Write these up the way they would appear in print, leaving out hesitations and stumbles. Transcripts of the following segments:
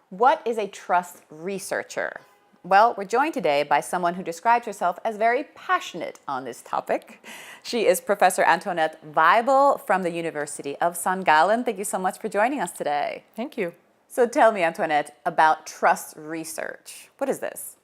What is a trust researcher? Well, we're joined today by someone who describes herself as very passionate on this topic. She is Professor Antoinette Weibel from the University of St. Gallen. Thank you so much for joining us today. Thank you. So tell me, Antoinette, about trust research. What is this?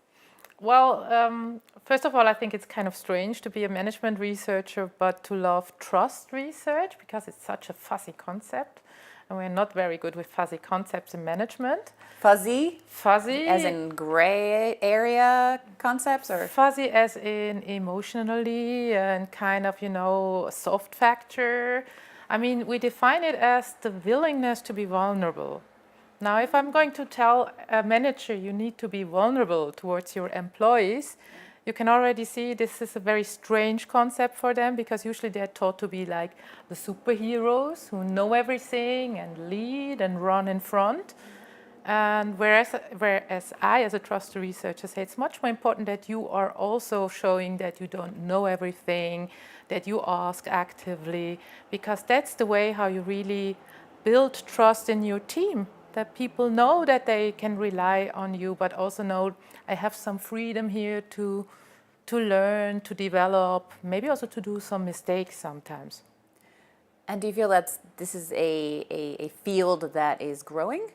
Well, first of all, I think it's kind of strange to be a management researcher, but to love trust research because it's such a fuzzy concept. And we're not very good with fuzzy concepts in management. Fuzzy? Fuzzy. As in gray area concepts? Or fuzzy as in emotionally and kind of, soft factor. I mean, we define it as the willingness to be vulnerable. Now, if I'm going to tell a manager you need to be vulnerable towards your employees, you can already see this is a very strange concept for them because usually they're taught to be like the superheroes who know everything and lead and run in front. And whereas I, as a trust researcher, say it's much more important that you are also showing that you don't know everything, that you ask actively, because that's the way how you really build trust in your team. That people know that they can rely on you, but also know I have some freedom here to learn, to develop, maybe also to do some mistakes sometimes. And do you feel that this is a field that is growing?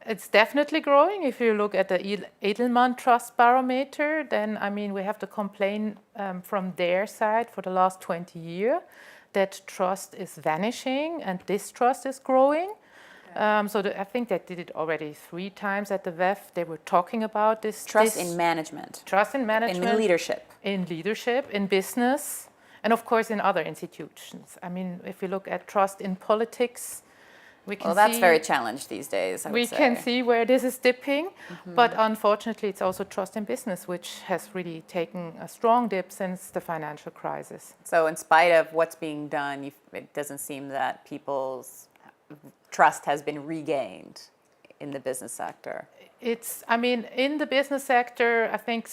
It's definitely growing. If you look at the Edelman Trust Barometer, then we have to complain from their side for the last 20 years that trust is vanishing and distrust is growing. I think they did it already 3 times at the WEF. They were talking about this. Trust in management. Trust in management. In leadership. In leadership, in business, and of course in other institutions. I mean, if we look at trust in politics, we can see... Well, that's very challenged these days, I would say. We can see where this is dipping, but unfortunately it's also trust in business, which has really taken a strong dip since the financial crisis. So in spite of what's being done, it doesn't seem that people's trust has been regained in the business sector. In the business sector, I think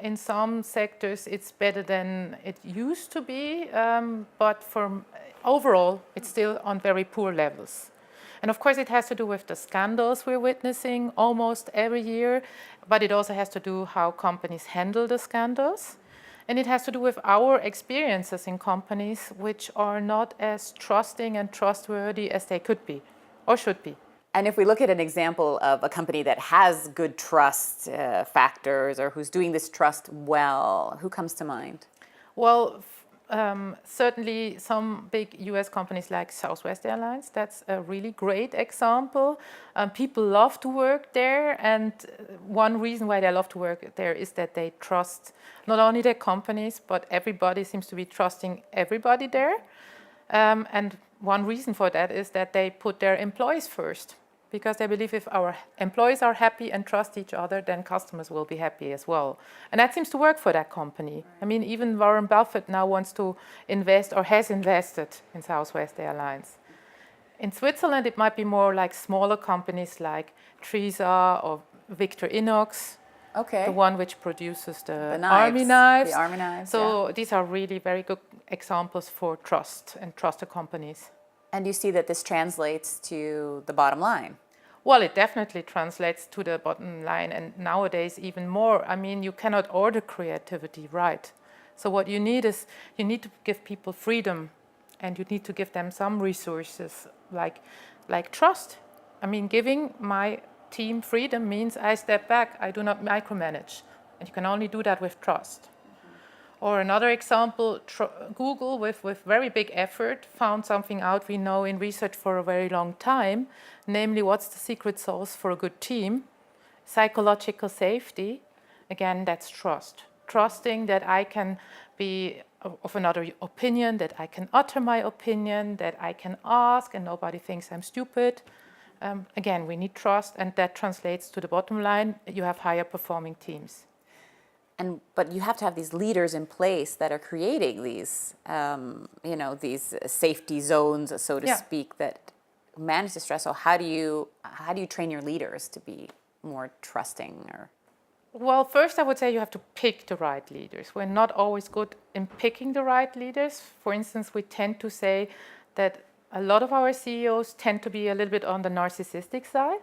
in some sectors it's better than it used to be, but overall it's still on very poor levels. And of course it has to do with the scandals we're witnessing almost every year, but it also has to do how companies handle the scandals. And it has to do with our experiences in companies which are not as trusting and trustworthy as they could be or should be. And if we look at an example of a company that has good trust factors or who's doing this trust well, who comes to mind? Well, certainly some big US companies like Southwest Airlines, that's a really great example. People love to work there, and one reason why they love to work there is that they trust not only their companies, but everybody seems to be trusting everybody there. And one reason for that is that they put their employees first, because they believe if our employees are happy and trust each other, then customers will be happy as well. And that seems to work for that company. I mean, even Warren Buffett now wants to invest or has invested in Southwest Airlines. In Switzerland, it might be more like smaller companies like Trisa or Victor Inox, the one which produces the army knives. The army knives, So these are really very good examples for trust and trusted companies. And you see that this translates to the bottom line. Well, it definitely translates to the bottom line, and nowadays even more. I mean, you cannot order creativity, right? So what you need is, you need to give people freedom, and you need to give them some resources, like trust. I mean, giving my team freedom means I step back, I do not micromanage, and you can only do that with trust. Or another example, Google, with very big effort, found something out we know in research for a very long time, namely what's the secret sauce for a good team? Psychological safety. Again, that's trust. Trusting that I can be of another opinion, that I can utter my opinion, that I can ask and nobody thinks I'm stupid. Again, we need trust, and that translates to the bottom line. You have higher performing teams. But you have to have these leaders in place that are creating these, these safety zones, so to speak, that manage the stress. So how do you train your leaders to be more trusting? Well, first I would say you have to pick the right leaders. We're not always good in picking the right leaders. For instance, we tend to say that a lot of our CEOs tend to be a little bit on the narcissistic side.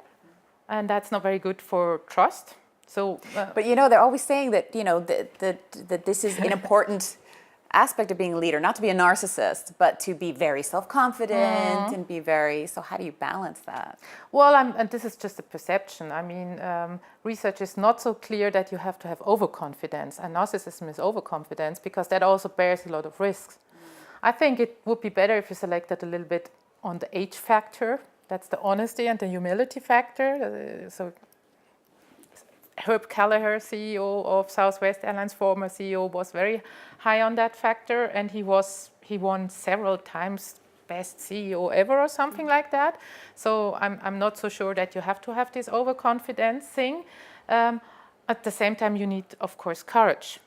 and that's not very good for trust. So, but they're always saying that that this is an important aspect of being a leader, not to be a narcissist, but to be very self-confident and be very. So how do you balance that? Well, and this is just a perception. I mean, research is not so clear that you have to have overconfidence, and narcissism is overconfidence because that also bears a lot of risks. I think it would be better if you selected a little bit on the H factor. That's the honesty and the humility factor. So Herb Kelleher, CEO of Southwest Airlines, former CEO, was very high on that factor, and he won several times best CEO ever or something like that. So I'm not so sure that you have to have this overconfidence thing. At the same time, you need, of course, courage,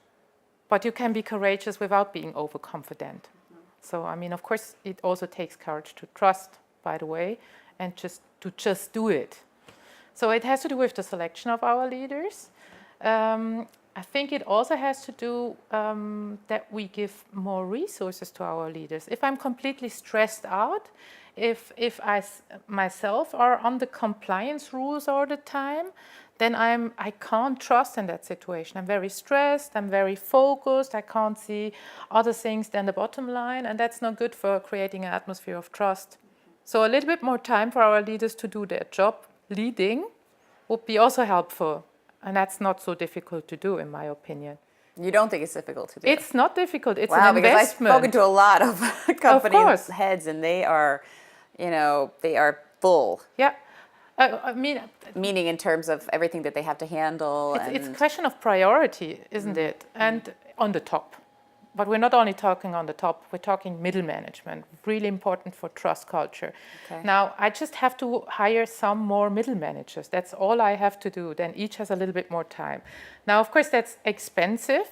but you can be courageous without being overconfident. So I mean, of course, it also takes courage to trust, by the way, and just do it. So it has to do with the selection of our leaders. I think it also has to do that we give more resources to our leaders. If I'm completely stressed out, if I myself are on the compliance rules all the time, then I can't trust in that situation. I'm very stressed, I'm very focused, I can't see other things than the bottom line, and that's not good for creating an atmosphere of trust. So a little bit more time for our leaders to do their job leading would be also helpful, and that's not so difficult to do, in my opinion. You don't think it's difficult to do? It's not difficult. It's an investment. Because I've spoken to a lot of company heads, and they are, they are full. Yeah, I mean, meaning in terms of everything that they have to handle. It's a question of priority, isn't it? And on the top. But we're not only talking on the top, we're talking middle management, really important for trust culture. Okay. Now, I just have to hire some more middle managers. That's all I have to do. Then each has a little bit more time. Now, of course, that's expensive,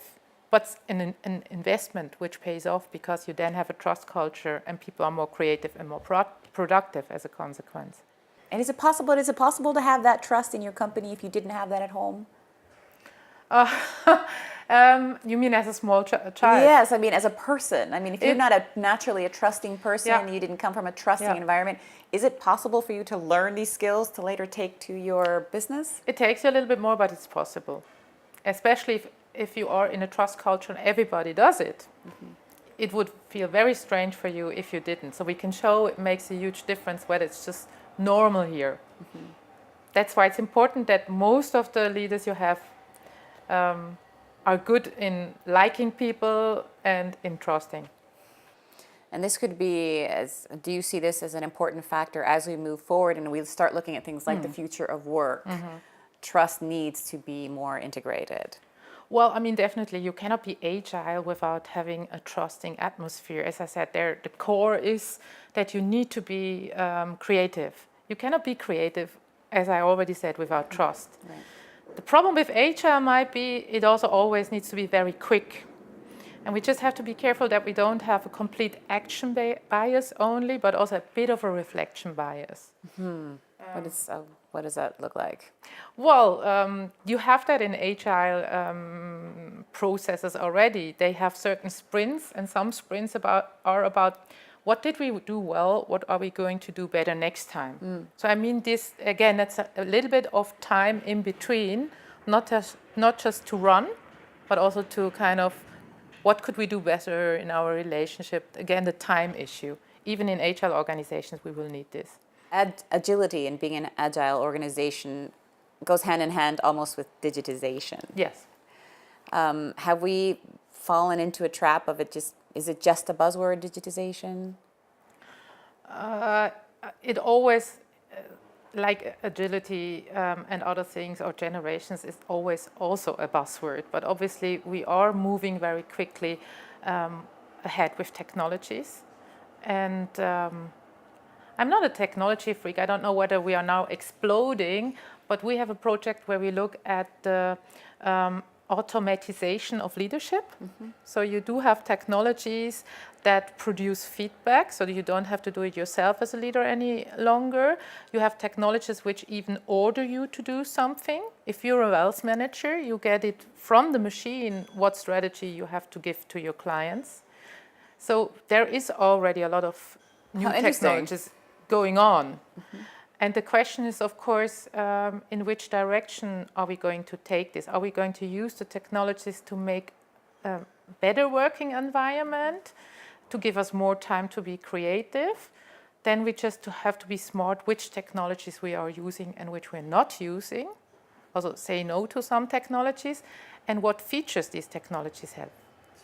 but an investment which pays off because you then have a trust culture and people are more creative and more productive as a consequence. And is it possible to have that trust in your company if you didn't have that at home? You mean as a small child? Yes, I mean as a person. I mean, if you're not naturally a trusting person, you didn't come from a trusting environment, is it possible for you to learn these skills to later take to your business? It takes you a little bit more, but it's possible. Especially if you are in a trust culture and everybody does it. Mm-hmm. It would feel very strange for you if you didn't. So we can show it makes a huge difference whether it's just normal here. Mm-hmm. That's why it's important that most of the leaders you have are good in liking people and in trusting. And this could be, do you see this as an important factor as we move forward and we start looking at things like the future of work? Mm-hmm. Trust needs to be more integrated. Well, I mean, definitely, you cannot be agile without having a trusting atmosphere. As I said, the core is that you need to be creative. You cannot be creative, as I already said, without trust. Right. The problem with HR might be it also always needs to be very quick. And we just have to be careful that we don't have a complete action bias only, but also a bit of a reflection bias. Mm-hmm. What does that look like? Well, you have that in agile processes already. They have certain sprints, and some sprints are about what did we do well, what are we going to do better next time. Mm. So I mean, this again, that's a little bit of time in between, not just to run, but also to kind of what could we do better in our relationship. Again, the time issue. Even in agile organizations, we will need this. Agility and being an agile organization goes hand in hand almost with digitization. Yes. Have we fallen into a trap of it is it just a buzzword, digitization? It always, like agility and other things or generations, is always also a buzzword. But obviously we are moving very quickly ahead with technologies. And I'm not a technology freak. I don't know whether we are now exploding, but we have a project where we look at the automatization of leadership. Mm-hmm. So you do have technologies that produce feedback so that you don't have to do it yourself as a leader any longer. You have technologies which even order you to do something. If you're a wealth manager, you get it from the machine what strategy you have to give to your clients. So there is already a lot of new technologies going on. Mm-hmm. And the question is, of course, in which direction are we going to take this? Are we going to use the technologies to make a better working environment, to give us more time to be creative? Then we just have to be smart which technologies we are using and which we're not using. Also say no to some technologies, and what features these technologies have.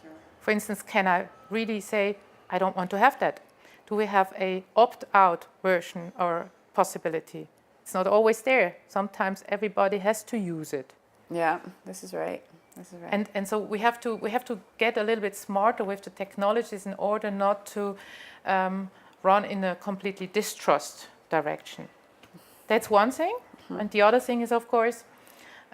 Sure. For instance, can I really say, I don't want to have that? Do we have a opt-out version or possibility? It's not always there. Sometimes everybody has to use it. Yeah, this is right. This is right. And so we have to get a little bit smarter with the technologies in order not to run in a completely distrust direction. That's one thing. Mm-hmm. And the other thing is, of course,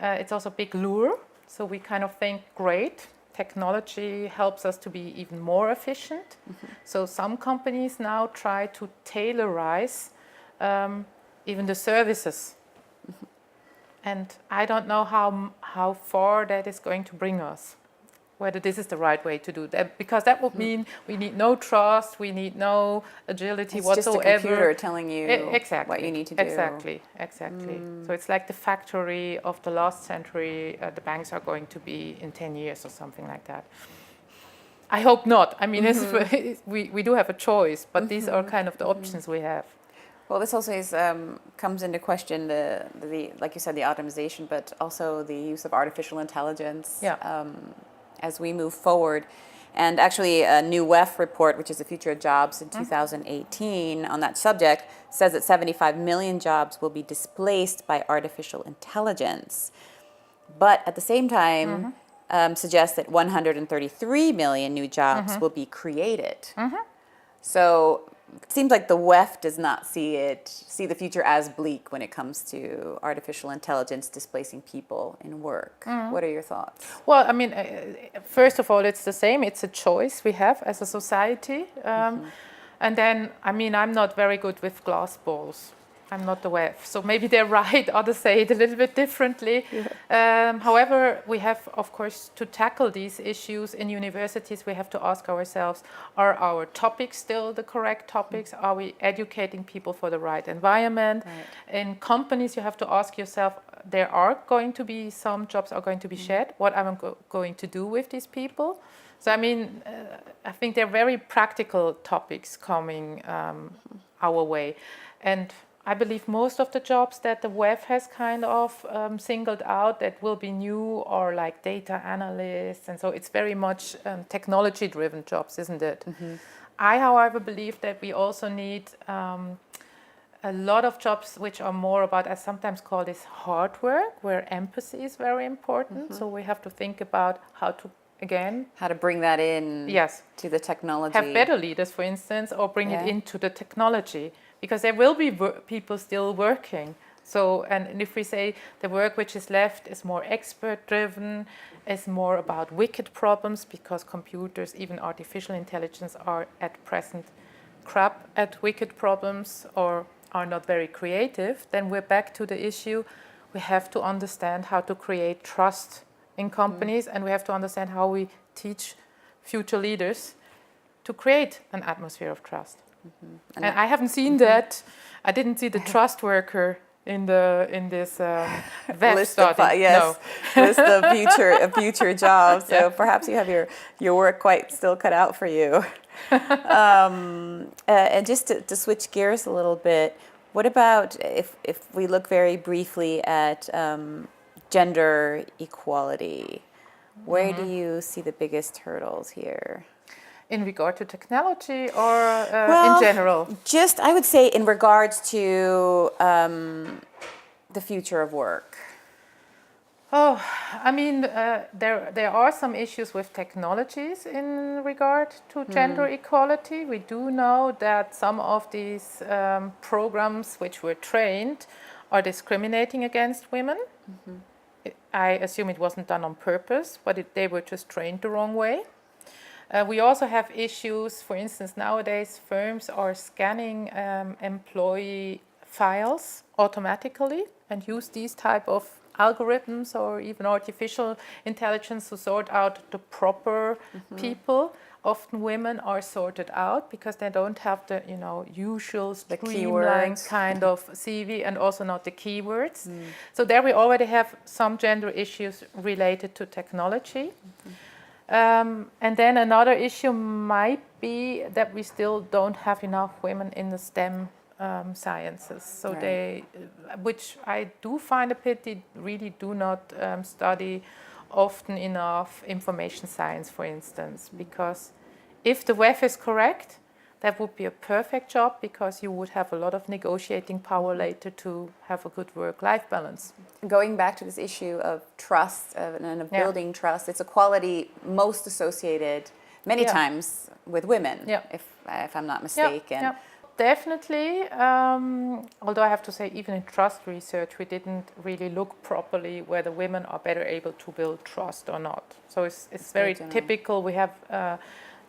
it's also a big lure. So we kind of think, great, technology helps us to be even more efficient. Mm-hmm. So some companies now try to tailorize even the services. Mm-hmm. And I don't know how far that is going to bring us, whether this is the right way to do that, because that would mean we need no trust, we need no agility whatsoever. It's just a computer telling you exactly, what you need to do. Exactly. So it's like the factory of the last century, the banks are going to be in 10 years or something like that. I hope not. I mean, we do have a choice, but these are kind of the options we have. Well, this also comes into question the like you said, the automation, but also the use of artificial intelligence as we move forward. And actually, a new WEF report, which is the Future of Jobs in 2018, on that subject, says that 75 million jobs will be displaced by artificial intelligence. But at the same time, suggests that 133 million new jobs will be created. So it seems like the WEF does not see the future as bleak when it comes to artificial intelligence displacing people in work. What are your thoughts? Well, I mean, first of all, it's the same. It's a choice we have as a society. And then, I mean, I'm not very good with glass balls. I'm not the WEF. So maybe they're right, others say it a little bit differently. Yeah. However, we have, of course, to tackle these issues in universities, we have to ask ourselves, are our topics still the correct topics? Are we educating people for the right environment? Right. In companies, you have to ask yourself, there are going to be some jobs are going to be shed. What am I going to do with these people? So, I mean, I think they're very practical topics coming our way. And I believe most of the jobs that the WEF has kind of singled out that will be new are like data analysts. And so it's very much technology-driven jobs, isn't it? I, however, believe that we also need a lot of jobs which are more about, I sometimes call this hard work, where empathy is very important. So we have to think about how to bring that in to the technology. Have better leaders, for instance, or bring it into the technology. Because there will be people still working. So, and if we say the work which is left is more expert-driven, is more about wicked problems, because computers, even artificial intelligence, are at present crap at wicked problems or are not very creative, then we're back to the issue. We have to understand how to create trust in companies, and we have to understand how we teach future leaders to create an atmosphere of trust. And I haven't seen that. I didn't see the trust worker in this WEF list study. List of future jobs. So perhaps you have your work quite still cut out for you. And just to switch gears a little bit, what about if we look very briefly at gender equality? Where do you see the biggest hurdles here? In regard to technology or in general? Just, I would say, in regards to the future of work. Oh, I mean, there are some issues with technologies in regard to gender equality. We do know that some of these programs which were trained are discriminating against women. I assume it wasn't done on purpose, but they were just trained the wrong way. We also have issues, for instance, nowadays firms are scanning employee files automatically and use these type of algorithms or even artificial intelligence to sort out the proper people. often women are sorted out because they don't have the, you know, usual The streamlined keywords. kind of CV and also not the keywords. So there we already have some gender issues related to technology. And then another issue might be that we still don't have enough women in the STEM sciences. So Right. they, which I do find a pity, really do not study often enough information science, for instance, because if the WEF is correct, that would be a perfect job because you would have a lot of negotiating power later to have a good work-life balance. Going back to this issue of trust and of building trust, it's a quality most associated many times with women, if I'm not mistaken. Yeah. Definitely, although I have to say, even in trust research, we didn't really look properly whether women are better able to build trust or not. So it's very typical. We have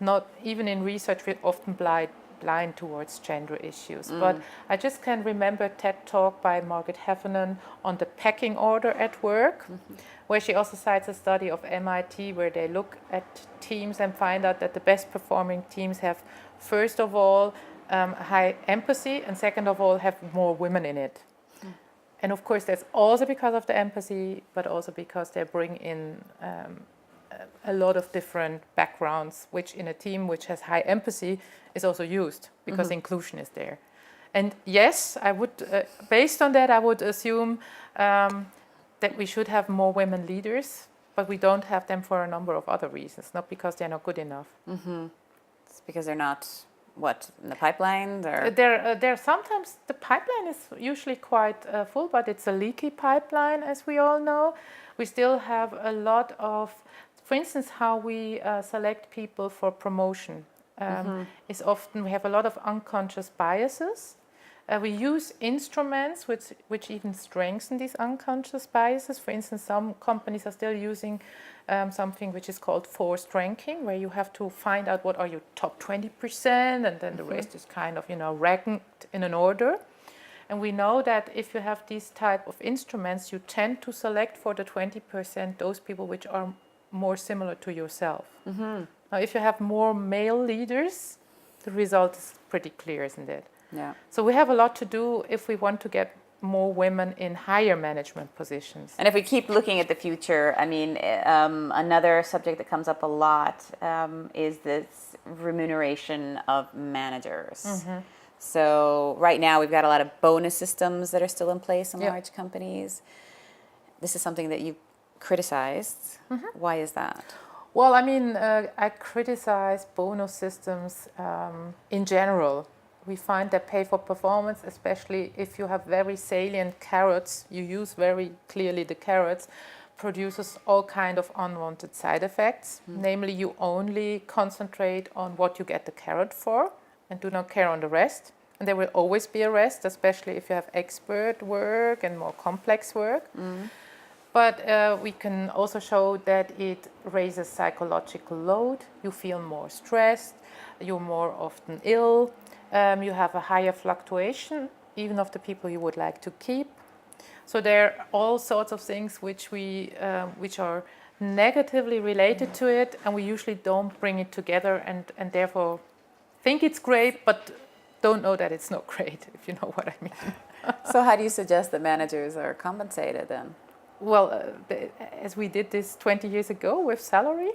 not, even in research, we're often blind towards gender issues. But I just can remember a TED talk by Margaret Heffernan on the pecking order at work, where she also cites a study of MIT where they look at teams and find out that the best performing teams have, first of all, high empathy, and second of all, have more women in it. And of course, that's also because of the empathy, but also because they bring in a lot of different backgrounds, which in a team which has high empathy is also used because inclusion is there. And yes, I would, based on that, I would assume that we should have more women leaders, but we don't have them for a number of other reasons, not because they're not good enough. It's because they're not, what, in the pipeline? Or? They're sometimes, the pipeline is usually quite full, but it's a leaky pipeline, as we all know. We still have a lot of, for instance, how we select people for promotion is often, we have a lot of unconscious biases. We use instruments which even strengthen these unconscious biases. For instance, some companies are still using something which is called forced ranking, where you have to find out what are your top 20%, and then the rest is kind of, you know, ranked in an order. And we know that if you have these type of instruments, you tend to select for the 20% those people which are more similar to yourself. Now, if you have more male leaders, the result is pretty clear, isn't it? Yeah. So we have a lot to do if we want to get more women in higher management positions. And if we keep looking at the future, I mean, another subject that comes up a lot is this remuneration of managers. So right now we've got a lot of bonus systems that are still in place in large companies. This is something that you criticized. Why is that? Well, I mean, I criticize bonus systems in general. We find that pay for performance, especially if you have very salient carrots, you use very clearly the carrots, produces all kind of unwanted side effects. Namely, you only concentrate on what you get the carrot for and do not care on the rest. And there will always be a rest, especially if you have expert work and more complex work. But we can also show that it raises psychological load. You feel more stressed, you're more often ill, you have a higher fluctuation, even of the people you would like to keep. So there are all sorts of things which are negatively related to it, and we usually don't bring it together and therefore think it's great, but don't know that it's not great, if you know what I mean. So how do you suggest that managers are compensated then? Well, as we did this 20 years ago with salary,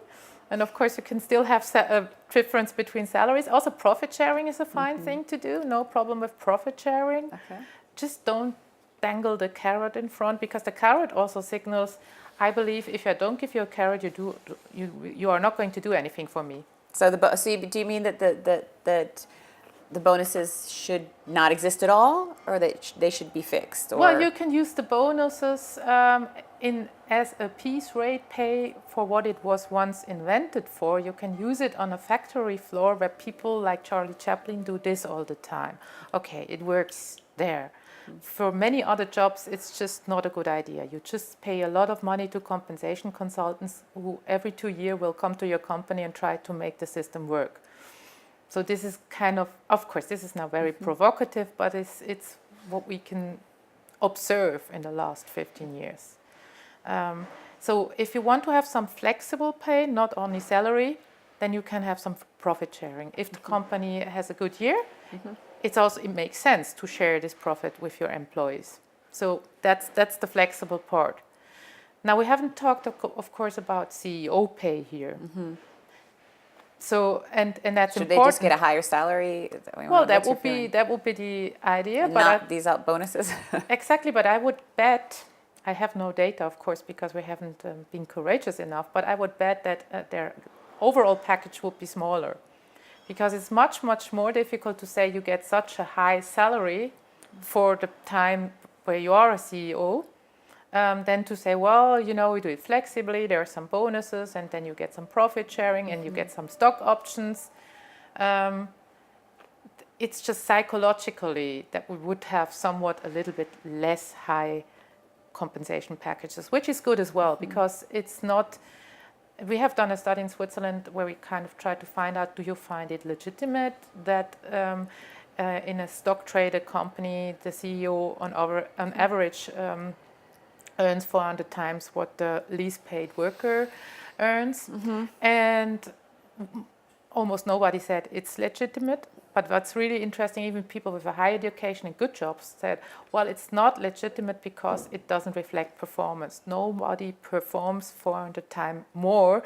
and of course you can still have a difference between salaries. Also, profit sharing is a fine thing to do. No problem with profit sharing. Okay. Just don't dangle the carrot in front, because the carrot also signals, I believe if I don't give you a carrot, you are not going to do anything for me. So do you mean that the bonuses should not exist at all, or that they should be fixed? Or? Well, you can use the bonuses as a piece rate pay for what it was once invented for. You can use it on a factory floor where people like Charlie Chaplin do this all the time. Okay, it works there. For many other jobs, it's just not a good idea. You just pay a lot of money to compensation consultants who every 2 years will come to your company and try to make the system work. So this is kind of course, this is now very provocative, but it's what we can observe in the last 15 years. So if you want to have some flexible pay, not only salary, then you can have some profit sharing. If the company has a good year, it makes sense to share this profit with your employees. So that's the flexible part. Now we haven't talked, of course, about CEO pay here. So and that's Should important. they just get a higher salary? Is that what you Well, want- that what's your would be feeling? that would be the idea, And but not these out bonuses. exactly. But I would bet, I have no data, of course, because we haven't been courageous enough. But I would bet that their overall package would be smaller, because it's much more difficult to say you get such a high salary for the time where you are a CEO. Than to say, well, you know, we do it flexibly, there are some bonuses, and then you get some profit sharing and you get some stock options. It's just psychologically that we would have somewhat a little bit less high compensation packages, which is good as well, because it's not, we have done a study in Switzerland where we kind of tried to find out, do you find it legitimate that in a stock traded company, the CEO on average earns 400 times what the least paid worker earns. And almost nobody said it's legitimate. But what's really interesting, even people with a high education and good jobs said, well, it's not legitimate because it doesn't reflect performance. Nobody performs 400 times more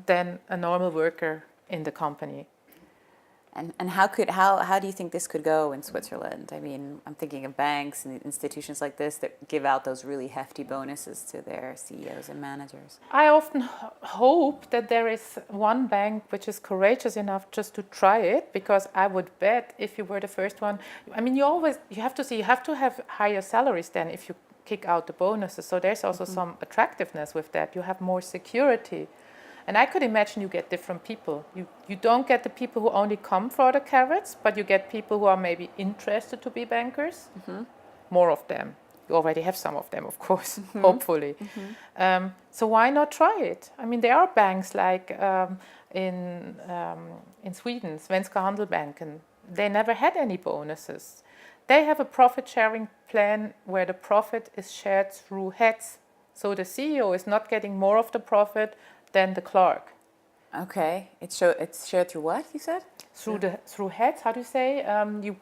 than a normal worker in the company. And how do you think this could go in Switzerland? I mean, I'm thinking of banks and institutions like this that give out those really hefty bonuses to their CEOs and managers. I often hope that there is one bank which is courageous enough just to try it, because I would bet if you were the first one, I mean, you have to have higher salaries than if you kick out the bonuses. So there's also some attractiveness with that. You have more security. And I could imagine you get different people. You don't get the people who only come for the carrots, but you get people who are maybe interested to be bankers. More of them. You already have some of them, of course, hopefully. So why not try it? I mean, there are banks like in Sweden, Svenska Handelsbanken. They never had any bonuses. They have a profit sharing plan where the profit is shared through heads. So the CEO is not getting more of the profit than the clerk. Okay, it's shared through what you said? Through heads. How do you say?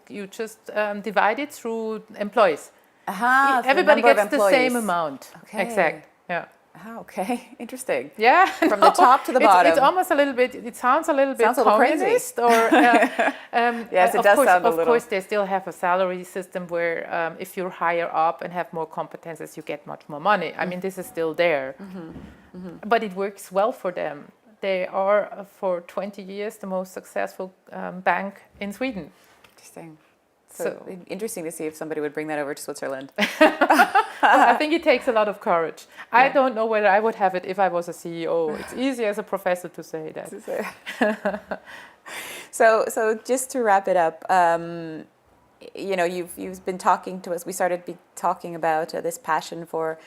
You just divide it through employees. Aha, Everybody gets the same amount. Okay. Exact. Yeah. Ah, okay, interesting. Yeah. From the top to the bottom. It's almost a little bit. It sounds a little bit Sounds a little crazy. communist. Or yes, it does sound a little. Of course, they still have a salary system where if you're higher up and have more competences, you get much more money. I mean, this is still there. But it works well for them. They are, for 20 years, the most successful bank in Sweden. Interesting. So interesting to see if somebody would bring that over to Switzerland. I think it takes a lot of courage. Yeah. I don't know whether I would have it if I was a CEO. It's easy as a professor to say that. So just to wrap it up, you know, you've been talking to us. We started talking about this passion for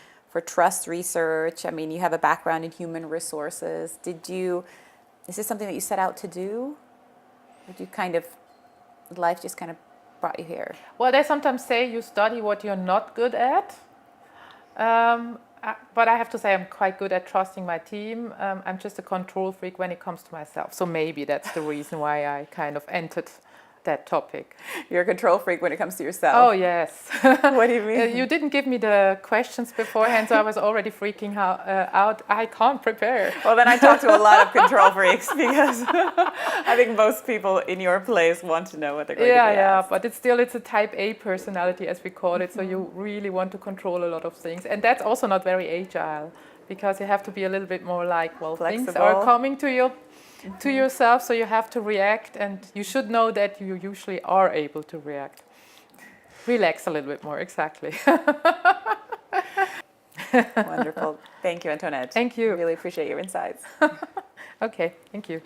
trust research. I mean, you have a background in human resources. Is this something that you set out to do? Or life just kind of brought you here? Well, they sometimes say you study what you're not good at. But I have to say I'm quite good at trusting my team. I'm just a control freak when it comes to myself. So maybe that's the reason why I kind of entered that topic. You're a control freak when it comes to yourself. Oh, yes. What do you mean? You didn't give me the questions beforehand, so I was already freaking out. I can't prepare. Well, then I talk to a lot of control freaks because I think most people in your place want to know what they're going to be asked. Yeah, but it's a type A personality, as we call it, so you really want to control a lot of things. And that's also not very agile, because you have to be a little bit more like, well, flexible. Things are coming to yourself, so you have to react, and you should know that you usually are able to react. Relax a little bit more, exactly. Wonderful. Thank you, Antoinette. Thank you. Really appreciate your insights. Okay, thank you.